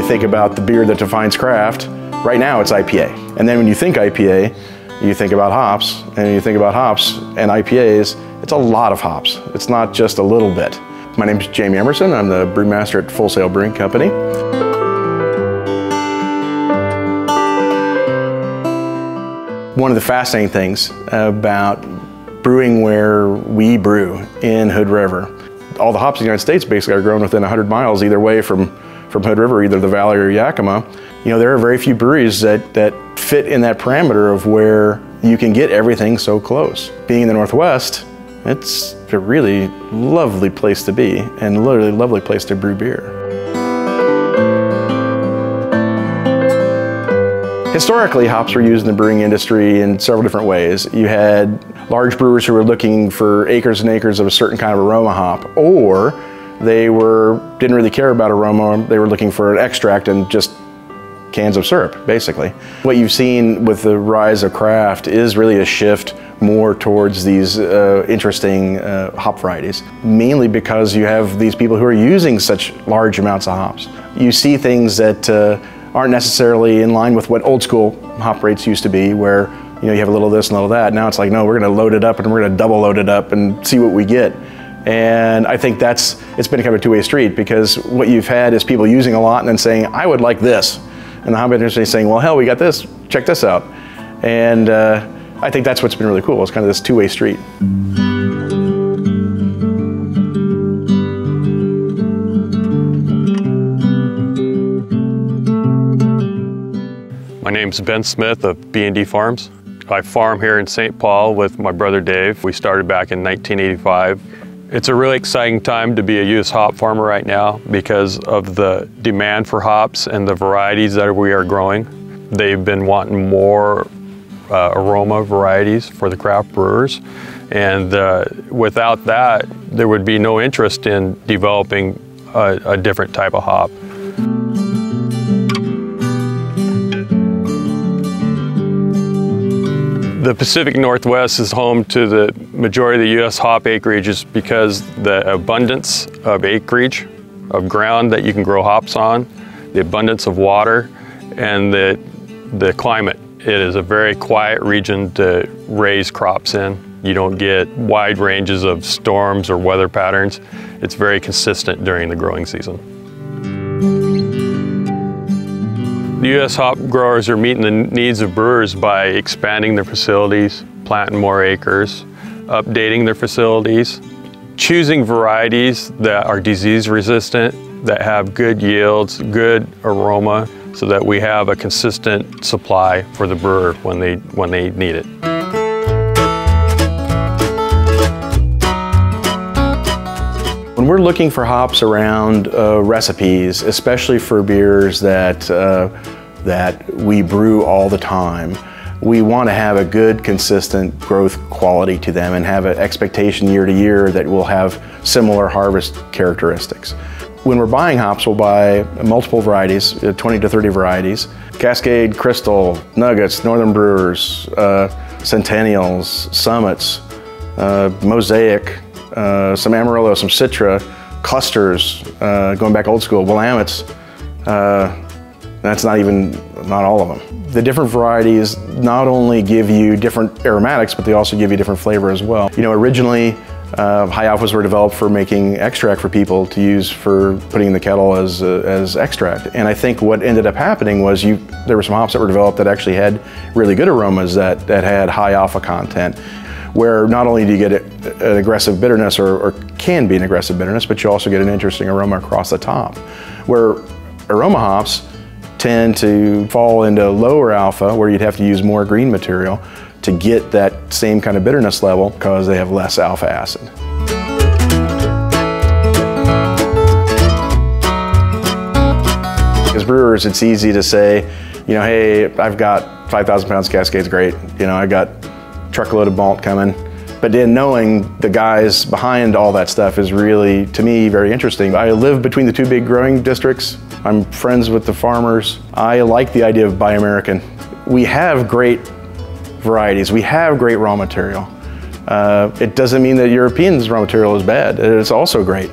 think about the beer that defines craft, right now it's IPA. And then when you think IPA, you think about hops, and you think about hops and IPAs, it's a lot of hops. It's not just a little bit. My name is Jamie Emerson. I'm the brewmaster at Full Sail Brewing Company. One of the fascinating things about brewing where we brew in Hood River, all the hops in the United States basically are grown within 100 miles either way from Hood River, either the Valley or Yakima. You know, there are very few breweries that fit in that parameter of where you can get everything so close. Being in the Northwest, it's a really lovely place to be and literally lovely place to brew beer. Historically, hops were used in the brewing industry in several different ways. You had large brewers who were looking for acres and acres of a certain kind of aroma hop, or they didn't really care about aroma, they were looking for an extract and just cans of syrup, basically. What you've seen with the rise of craft is really a shift more towards these interesting hop varieties, mainly because you have these people who are using such large amounts of hops. You see things that aren't necessarily in line with what old school hop rates used to be, where you have a little of this and a little of that. Now it's like, no, we're going to load it up and we're going to double load it up and see what we get. And I think it's been kind of a two-way street, because what you've had is people using a lot and then saying, I would like this. And the hop industry is saying, well, hell, we got this, check this out. And I think that's what's been really cool. It's kind of this two-way street. My name's Ben Smith of B&D Farms. I farm here in St. Paul with my brother Dave. We started back in 1985. It's a really exciting time to be a U.S. hop farmer right now because of the demand for hops and the varieties that we are growing. They've been wanting more aroma varieties for the craft brewers, and without that, there would be no interest in developing a different type of hop. The Pacific Northwest is home to the majority of the U.S. hop acreages because the abundance of acreage, of ground that you can grow hops on, the abundance of water, and the climate. It is a very quiet region to raise crops in. You don't get wide ranges of storms or weather patterns. It's very consistent during the growing season. The U.S. hop growers are meeting the needs of brewers by expanding their facilities, planting more acres, updating their facilities, choosing varieties that are disease resistant, that have good yields, good aroma, so that we have a consistent supply for the brewer when they need it. When we're looking for hops around recipes, especially for beers that we brew all the time, we want to have a good, consistent growth quality to them and have an expectation year to year that we'll have similar harvest characteristics. When we're buying hops, we'll buy multiple varieties, 20 to 30 varieties. Cascade, Crystal, Nuggets, Northern Brewers, Centennials, Summits, Mosaic, some Amarillo, some Citra, clusters, going back old school, Willamettes. That's not all of them. The different varieties not only give you different aromatics, but they also give you different flavor as well. You know, originally, high alphas were developed for making extract for people to use for putting in the kettle as extract. And I think what ended up happening was there were some hops that were developed that actually had really good aromas that had high alpha content, where not only do you get an aggressive bitterness or can be an aggressive bitterness, but you also get an interesting aroma across the top. Where aroma hops tend to fall into lower alpha, where you'd have to use more green material to get that same kind of bitterness level because they have less alpha acid. As brewers, it's easy to say, you know, hey, I've got 5,000 pounds of Cascade's great. You know, I got a truckload of malt coming. But then knowing the guys behind all that stuff is really, to me, very interesting. I live between the two big growing districts. I'm friends with the farmers. I like the idea of Buy American. We have great varieties. We have great raw material. It doesn't mean that Europeans' raw material is bad. It's also great.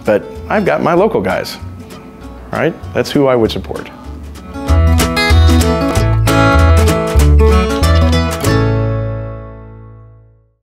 But I've got my local guys. right? That's who I would support.